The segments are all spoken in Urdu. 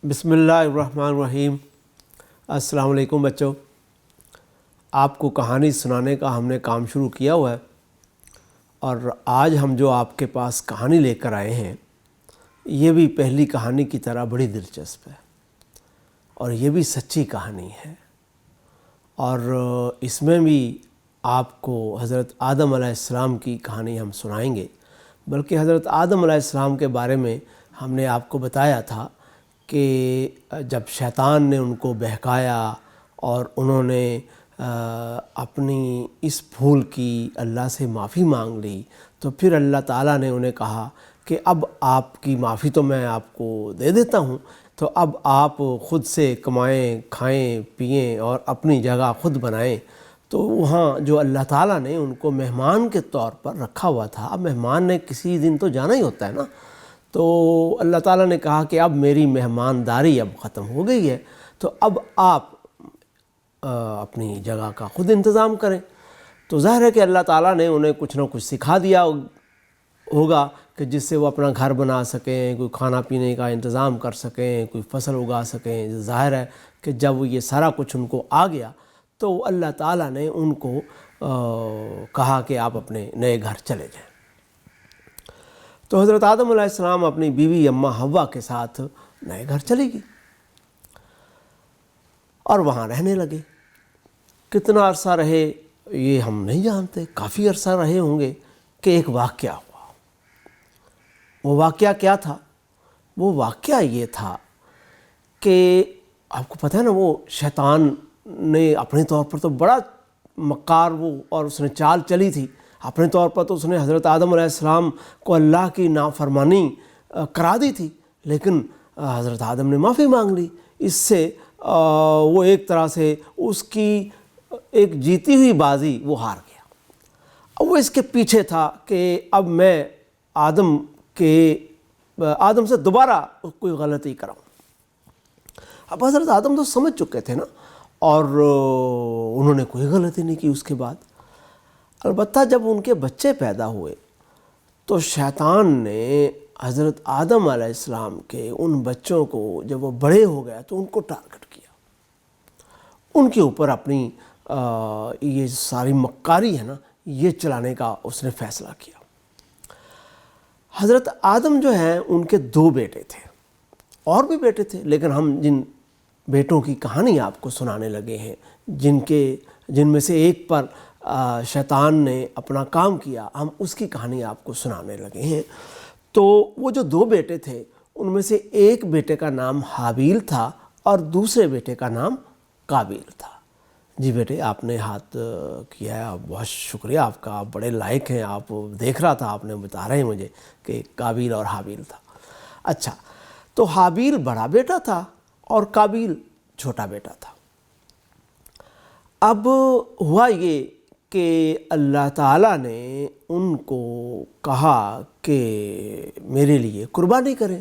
بسم اللہ الرحمن الرحیم۔ السلام علیکم بچوں، آپ کو کہانی سنانے کا ہم نے کام شروع کیا ہوا ہے، اور آج ہم جو آپ کے پاس کہانی لے کر آئے ہیں یہ بھی پہلی کہانی کی طرح بڑی دلچسپ ہے، اور یہ بھی سچی کہانی ہے، اور اس میں بھی آپ کو حضرت آدم علیہ السلام کی کہانی ہم سنائیں گے۔ بلکہ حضرت آدم علیہ السلام کے بارے میں ہم نے آپ کو بتایا تھا کہ جب شیطان نے ان کو بہکایا اور انہوں نے اپنی اس بھول کی اللہ سے معافی مانگ لی، تو پھر اللہ تعالیٰ نے انہیں کہا کہ اب آپ کی معافی تو میں آپ کو دے دیتا ہوں، تو اب آپ خود سے کمائیں، کھائیں، پئیں اور اپنی جگہ خود بنائیں۔ تو وہاں جو اللہ تعالیٰ نے ان کو مہمان کے طور پر رکھا ہوا تھا، اب مہمان نے کسی دن تو جانا ہی ہوتا ہے نا، تو اللہ تعالیٰ نے کہا کہ اب میری مہمانداری اب ختم ہو گئی ہے، تو اب آپ اپنی جگہ کا خود انتظام کریں۔ تو ظاہر ہے کہ اللہ تعالیٰ نے انہیں کچھ نہ کچھ سکھا دیا ہوگا کہ جس سے وہ اپنا گھر بنا سکیں، کوئی کھانا پینے کا انتظام کر سکیں، کوئی فصل اگا سکیں۔ ظاہر ہے کہ جب یہ سارا کچھ ان کو آ گیا تو اللہ تعالیٰ نے ان کو کہا کہ آپ اپنے نئے گھر چلے جائیں۔ تو حضرت آدم علیہ السلام اپنی بیوی اماں حوا کے ساتھ نئے گھر چلی گئی اور وہاں رہنے لگے۔ کتنا عرصہ رہے یہ ہم نہیں جانتے، کافی عرصہ رہے ہوں گے کہ ایک واقعہ ہوا۔ وہ واقعہ کیا تھا؟ وہ واقعہ یہ تھا کہ آپ کو پتہ ہے نا، وہ شیطان نے اپنے طور پر تو بڑا مکار وہ، اور اس نے چال چلی تھی۔ اپنے طور پر تو اس نے حضرت آدم علیہ السلام کو اللہ کی نافرمانی کرا دی تھی، لیکن حضرت آدم نے معافی مانگ لی۔ اس سے وہ ایک طرح سے اس کی ایک جیتی ہوئی بازی وہ ہار گیا۔ اب وہ اس کے پیچھے تھا کہ اب میں آدم سے دوبارہ کوئی غلطی کراؤں۔ اب حضرت آدم تو سمجھ چکے تھے نا، اور انہوں نے کوئی غلطی نہیں کی اس کے بعد۔ البتہ جب ان کے بچے پیدا ہوئے تو شیطان نے حضرت آدم علیہ السلام کے ان بچوں کو، جب وہ بڑے ہو گئے تو ان کو ٹارگٹ کیا، ان کے اوپر اپنی یہ ساری مکاری ہے نا یہ چلانے کا اس نے فیصلہ کیا۔ حضرت آدم جو ہیں ان کے 2 بیٹے تھے، اور بھی بیٹے تھے، لیکن ہم جن بیٹوں کی کہانی آپ کو سنانے لگے ہیں، جن میں سے ایک پر شیطان نے اپنا کام کیا، ہم اس کی کہانی آپ کو سنانے لگے ہیں۔ تو وہ جو 2 بیٹے تھے ان میں سے ایک بیٹے کا نام حابیل تھا اور دوسرے بیٹے کا نام قابیل تھا۔ جی بیٹے، آپ نے ہاتھ کیا ہے، بہت شکریہ آپ کا، آپ بڑے لائق ہیں۔ آپ دیکھ رہا تھا، آپ نے بتا رہے ہیں مجھے کہ قابیل اور حابیل تھا۔ اچھا، تو حابیل بڑا بیٹا تھا اور قابیل چھوٹا بیٹا تھا۔ اب ہوا یہ کہ اللہ تعالیٰ نے ان کو کہا کہ میرے لیے قربانی کریں۔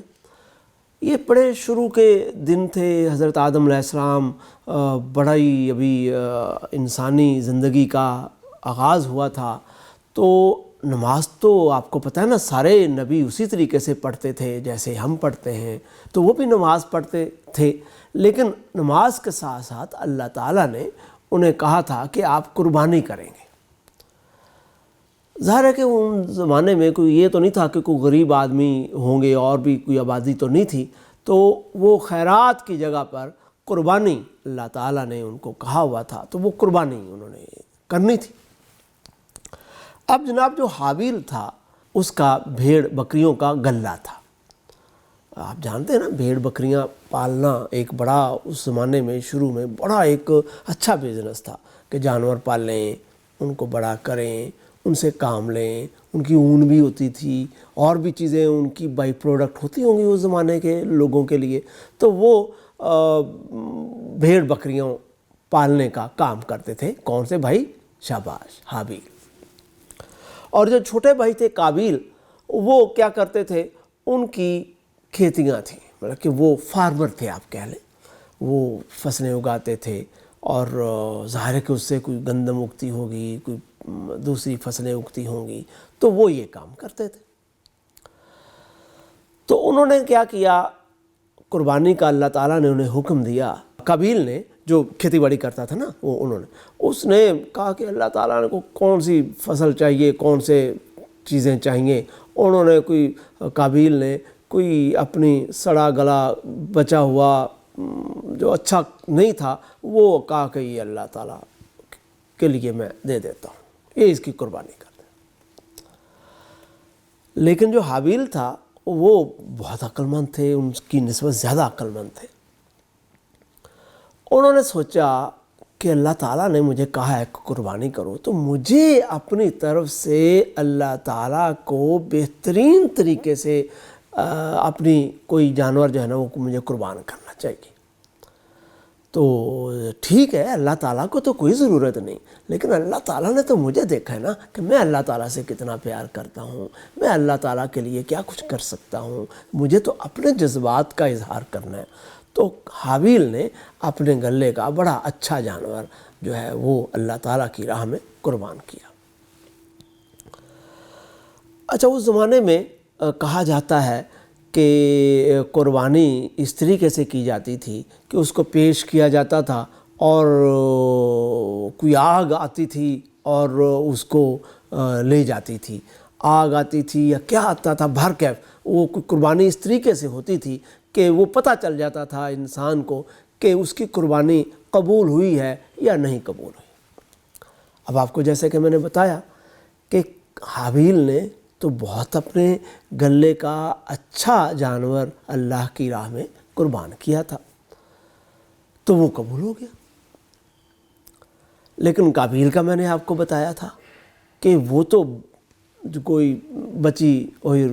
یہ بڑے شروع کے دن تھے، حضرت آدم علیہ السلام بڑا ہی ابھی انسانی زندگی کا آغاز ہوا تھا۔ تو نماز تو آپ کو پتہ ہے نا، سارے نبی اسی طریقے سے پڑھتے تھے جیسے ہم پڑھتے ہیں، تو وہ بھی نماز پڑھتے تھے، لیکن نماز کے ساتھ ساتھ اللہ تعالیٰ نے انہیں کہا تھا کہ آپ قربانی کریں گے۔ ظاہر ہے کہ ان زمانے میں کوئی یہ تو نہیں تھا کہ کوئی غریب آدمی ہوں گے، اور بھی کوئی آبادی تو نہیں تھی، تو وہ خیرات کی جگہ پر قربانی اللہ تعالیٰ نے ان کو کہا ہوا تھا، تو وہ قربانی انہوں نے کرنی تھی۔ اب جناب جو حابیل تھا اس کا بھیڑ بکریوں کا غلہ تھا۔ آپ جانتے ہیں نا، بھیڑ بکریاں پالنا ایک بڑا، اس زمانے میں شروع میں بڑا ایک اچھا بزنس تھا کہ جانور پالیں، ان کو بڑا کریں، ان سے کام لیں، ان کی اون بھی ہوتی تھی، اور بھی چیزیں ان کی بائی پروڈکٹ ہوتی ہوں گی اس زمانے کے لوگوں کے لیے، تو وہ بھیڑ بکریوں پالنے کا کام کرتے تھے۔ کون سے بھائی؟ شاباش، حابیل۔ اور جو چھوٹے بھائی تھے قابیل، وہ کیا کرتے تھے؟ ان کی کھیتیاں تھیں، مطلب کہ وہ فارمر تھے آپ کہہ لیں، وہ فصلیں اگاتے تھے، اور ظاہر ہے کہ اس سے کوئی گندم اگتی ہوگی، کوئی دوسری فصلیں اگتی ہوں گی، تو وہ یہ کام کرتے تھے۔ تو انہوں نے کیا کیا؟ قربانی کا اللہ تعالیٰ نے انہیں حکم دیا، قابیل نے جو کھیتی باڑی کرتا تھا نا اس نے کہا کہ اللہ تعالیٰ کو کون سی فصل چاہیے، کون سے چیزیں چاہیے. انہوں نے قابیل نے کوئی اپنی سڑا گلا بچا ہوا جو اچھا نہیں تھا وہ کہا کہ یہ اللہ تعالیٰ کے لیے میں دے دیتا ہوں، یہ اس کی قربانی کر دیں. لیکن جو حابیل تھا وہ بہت عقل مند تھے، ان کی نسبت زیادہ عقل مند تھے. انہوں نے سوچا کہ اللہ تعالیٰ نے مجھے کہا ہے کہ قربانی کرو، تو مجھے اپنی طرف سے اللہ تعالیٰ کو بہترین طریقے سے اپنی کوئی جانور جو ہے نا وہ مجھے قربان کرنا چاہیے. تو ٹھیک ہے، اللہ تعالیٰ کو تو کوئی ضرورت نہیں، لیکن اللہ تعالیٰ نے تو مجھے دیکھا ہے نا کہ میں اللہ تعالیٰ سے کتنا پیار کرتا ہوں، میں اللہ تعالیٰ کے لیے کیا کچھ کر سکتا ہوں، مجھے تو اپنے جذبات کا اظہار کرنا ہے. تو حابیل نے اپنے گلے کا بڑا اچھا جانور جو ہے وہ اللہ تعالیٰ کی راہ میں قربان کیا. اچھا، اس زمانے میں کہا جاتا ہے کہ قربانی اس طریقے سے کی جاتی تھی کہ اس کو پیش کیا جاتا تھا اور کوئی آگ آتی تھی اور اس کو لے جاتی تھی. آگ آتی تھی یا کیا آتا تھا بھر کے، وہ قربانی اس طریقے سے ہوتی تھی کہ وہ پتہ چل جاتا تھا انسان کو کہ اس کی قربانی قبول ہوئی ہے یا نہیں قبول ہوئی. اب آپ کو جیسے کہ میں نے بتایا کہ حابیل نے تو بہت اپنے گلے کا اچھا جانور اللہ کی راہ میں قربان کیا تھا، تو وہ قبول ہو گیا. لیکن قابیل کا میں نے آپ کو بتایا تھا کہ وہ تو کوئی بچی ہوئی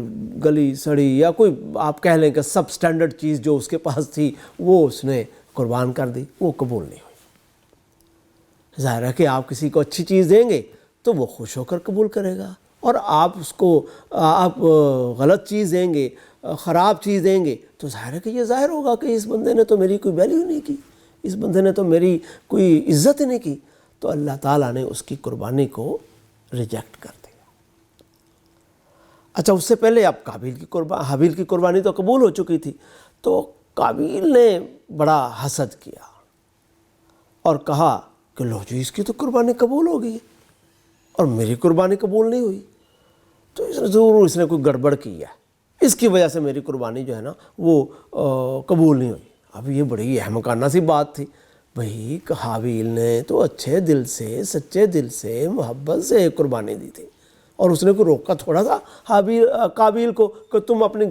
گلی سڑی یا کوئی آپ کہہ لیں کہ سب سٹینڈرڈ چیز جو اس کے پاس تھی وہ اس نے قربان کر دی، وہ قبول نہیں ہوئی. ظاہر ہے کہ آپ کسی کو اچھی چیز دیں گے تو وہ خوش ہو کر قبول کرے گا، اور آپ اس کو غلط چیز دیں گے، خراب چیز دیں گے تو ظاہر ہے کہ یہ ظاہر ہوگا کہ اس بندے نے تو میری کوئی ویلیو نہیں کی، اس بندے نے تو میری کوئی عزت نہیں کی. تو اللہ تعالیٰ نے اس کی قربانی کو ریجیکٹ کر دیا. اچھا، اس سے پہلے اب حابیل کی قربانی تو قبول ہو چکی تھی، تو قابیل نے بڑا حسد کیا اور کہا کہ لو جی، اس کی تو قربانی قبول ہو گئی اور میری قربانی قبول نہیں ہوئی، تو اس نے کوئی گڑبڑ کی ہے، اس کی وجہ سے میری قربانی جو ہے نا وہ قبول نہیں ہوئی. اب یہ بڑی احمقانہ سی بات تھی. بھئی حابیل نے تو اچھے دل سے، سچے دل سے، محبت سے قربانی دی تھی، اور اس نے کوئی روکا تھوڑا تھا قابیل کو کہ تم اپنی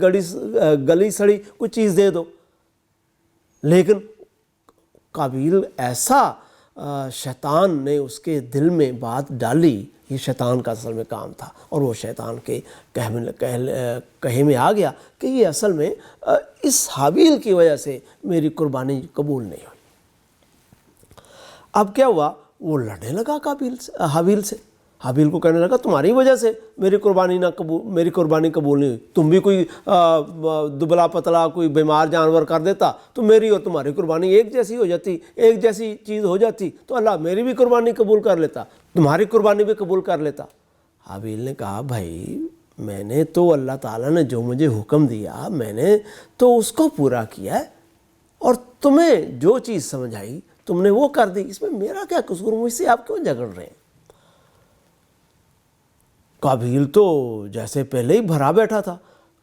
گلی سڑی کوئی چیز دے دو. لیکن قابیل ایسا شیطان نے اس کے دل میں بات ڈالی، یہ شیطان کا اصل میں کام تھا، اور وہ شیطان کے کہے میں آ گیا کہ یہ اصل میں اس حابیل کی وجہ سے میری قربانی قبول نہیں ہوئی. اب کیا ہوا، وہ لڑنے لگا حابیل سے. حابیل کو کہنے لگا تمہاری وجہ سے میری قربانی قبول نہیں ہوئی، تم بھی کوئی دبلا پتلا کوئی بیمار جانور کر دیتا تو میری اور تمہاری قربانی ایک جیسی ہو جاتی، ایک جیسی چیز ہو جاتی، تو اللہ میری بھی قربانی قبول کر لیتا، تمہاری قربانی بھی قبول کر لیتا. حابیل نے کہا بھائی میں نے تو اللہ تعالیٰ نے جو مجھے حکم دیا میں نے تو اس کو پورا کیا ہے، اور تمہیں جو چیز سمجھ آئی تم نے وہ کر دی، اس میں میرا کیا قصور، مجھ سے آپ کیوں جھگڑ رہے ہیں. قابیل تو جیسے پہلے ہی بھرا بیٹھا تھا،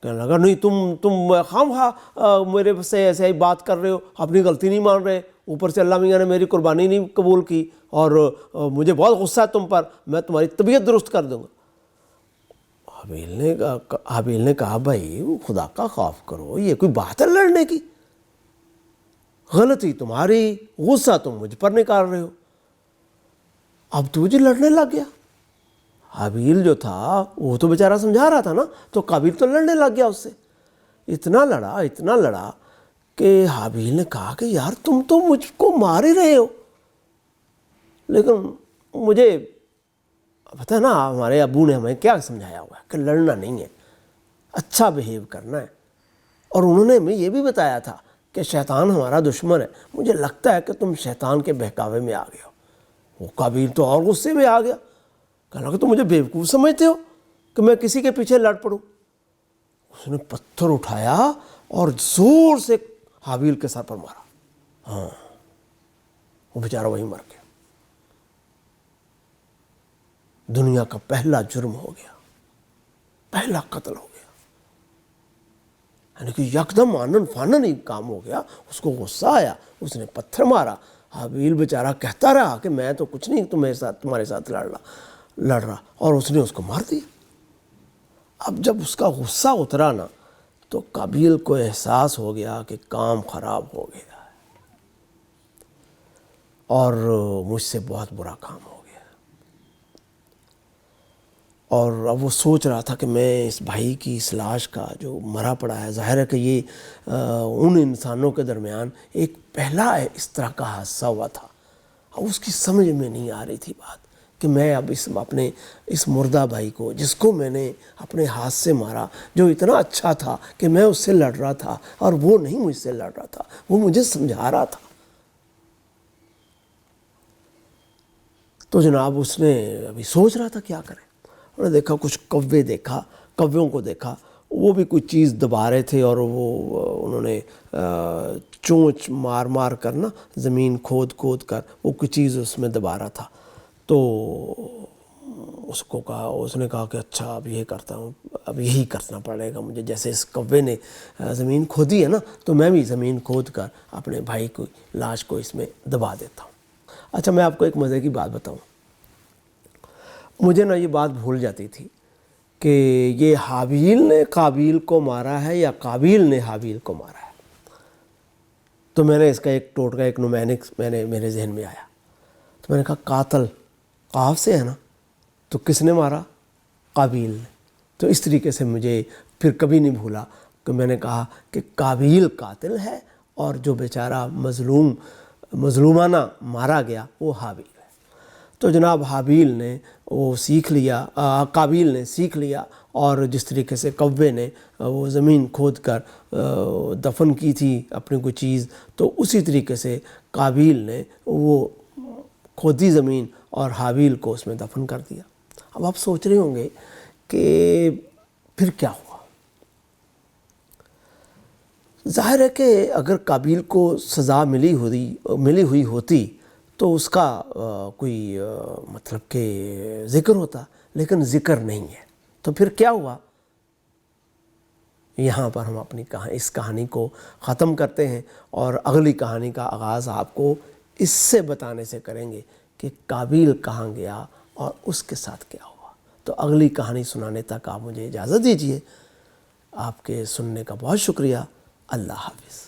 کہنے لگا نہیں تم خواہ میرے سے ایسے ہی بات کر رہے ہو، اپنی غلطی نہیں مان رہے، اوپر سے اللہ میاں نے میری قربانی نہیں قبول کی اور مجھے بہت غصہ ہے تم پر، میں تمہاری طبیعت درست کر دوں گا. حابیل نے کہا بھائی خدا کا خوف کرو، یہ کوئی بات ہے لڑنے کی، غلطی تمہاری، غصہ تم مجھ پر نکال رہے ہو. اب تو مجھے لڑنے لگ گیا. حابیل جو تھا وہ تو بیچارہ سمجھا رہا تھا نا، تو قابیل تو لڑنے لگ گیا اس سے. اتنا لڑا کہ حابیل نے کہا کہ یار تم تو مجھ کو مار ہی رہے ہو، لیکن مجھے پتہ ہے نا ہمارے ابو نے ہمیں کیا سمجھایا ہوا ہے کہ لڑنا نہیں ہے، اچھا بیہیو کرنا ہے. اور انہوں نے ہمیں یہ بھی بتایا تھا کہ شیطان ہمارا دشمن ہے. مجھے لگتا ہے کہ تم شیطان کے بہکاوے میں آ گئے ہو. وہ قابیل تو اور غصے میں آ گیا، کہنے لگا تم مجھے بیوقوف سمجھتے ہو کہ میں کسی کے پیچھے لڑ پڑوں. اس نے پتھر اٹھایا اور زور سے حابیل کے سر پر مارا. ہاں وہ بیچارہ وہیں مر گیا. دنیا کا پہلا جرم ہو گیا, پہلا قتل ہو گیا. یعنی کہ یکدم آنن فانن ہی کام ہو گیا. اس کو غصہ آیا, اس نے پتھر مارا. حابیل بیچارہ کہتا رہا کہ میں تو کچھ نہیں تمہارے ساتھ لڑ رہا, اور اس نے اس کو مار دیا. اب جب اس کا غصہ اترا نا تو قابیل کو احساس ہو گیا کہ کام خراب ہو گیا ہے اور مجھ سے بہت برا کام ہو گیا. اور اب وہ سوچ رہا تھا کہ میں اس بھائی کی اس لاش کا جو مرا پڑا ہے, ظاہر ہے کہ یہ ان انسانوں کے درمیان ایک پہلا اس طرح کا حادثہ ہوا تھا. اب اس کی سمجھ میں نہیں آ رہی تھی بات کہ میں اب اپنے اس مردہ بھائی کو, جس کو میں نے اپنے ہاتھ سے مارا, جو اتنا اچھا تھا کہ میں اس سے لڑ رہا تھا اور وہ نہیں مجھ سے لڑ رہا تھا, وہ مجھے سمجھا رہا تھا. تو جناب اس نے ابھی سوچ رہا تھا کیا کرے. انہوں نے دیکھا کچھ کووں کو دیکھا, وہ بھی کوئی چیز دبا رہے تھے, اور وہ انہوں نے چونچ مار کر نا زمین کھود کر وہ کوئی چیز اس میں دبا رہا تھا. تو اس نے کہا کہ اچھا اب یہ کرتا ہوں, اب یہی کرنا پڑے گا مجھے, جیسے اس کوے نے زمین کھودی ہے نا تو میں بھی زمین کھود کر اپنے بھائی کی لاش کو اس میں دبا دیتا ہوں. اچھا میں آپ کو ایک مزے کی بات بتاؤں. مجھے نا یہ بات بھول جاتی تھی کہ یہ حابیل نے قابیل کو مارا ہے یا قابیل نے حابیل کو مارا ہے. تو میں نے اس کا ایک ٹوٹکا, ایک نومینک میرے ذہن میں آیا. تو میں نے کہا قاتل قاف سے ہے نا, تو کس نے مارا؟ قابیل نے. تو اس طریقے سے مجھے پھر کبھی نہیں بھولا کہ میں نے کہا کہ قابیل قاتل ہے اور جو بیچارہ مظلومانہ مارا گیا وہ حابیل ہے. تو جناب حابیل نے وہ سیکھ لیا, قابیل نے سیکھ لیا, اور جس طریقے سے کوے نے وہ زمین کھود کر دفن کی تھی اپنی کوئی چیز, تو اسی طریقے سے قابیل نے وہ کھودی زمین اور حابیل کو اس میں دفن کر دیا. اب آپ سوچ رہے ہوں گے کہ پھر کیا ہوا. ظاہر ہے کہ اگر قابیل کو سزا ملی ہوئی ہوتی تو اس کا کوئی مطلب کہ ذکر ہوتا, لیکن ذکر نہیں ہے. تو پھر کیا ہوا؟ یہاں پر ہم اپنی اس کہانی کو ختم کرتے ہیں, اور اگلی کہانی کا آغاز آپ کو اس سے بتانے سے کریں گے کہ قابیل کہاں گیا اور اس کے ساتھ کیا ہوا. تو اگلی کہانی سنانے تک آپ مجھے اجازت دیجیے. آپ کے سننے کا بہت شکریہ. اللہ حافظ.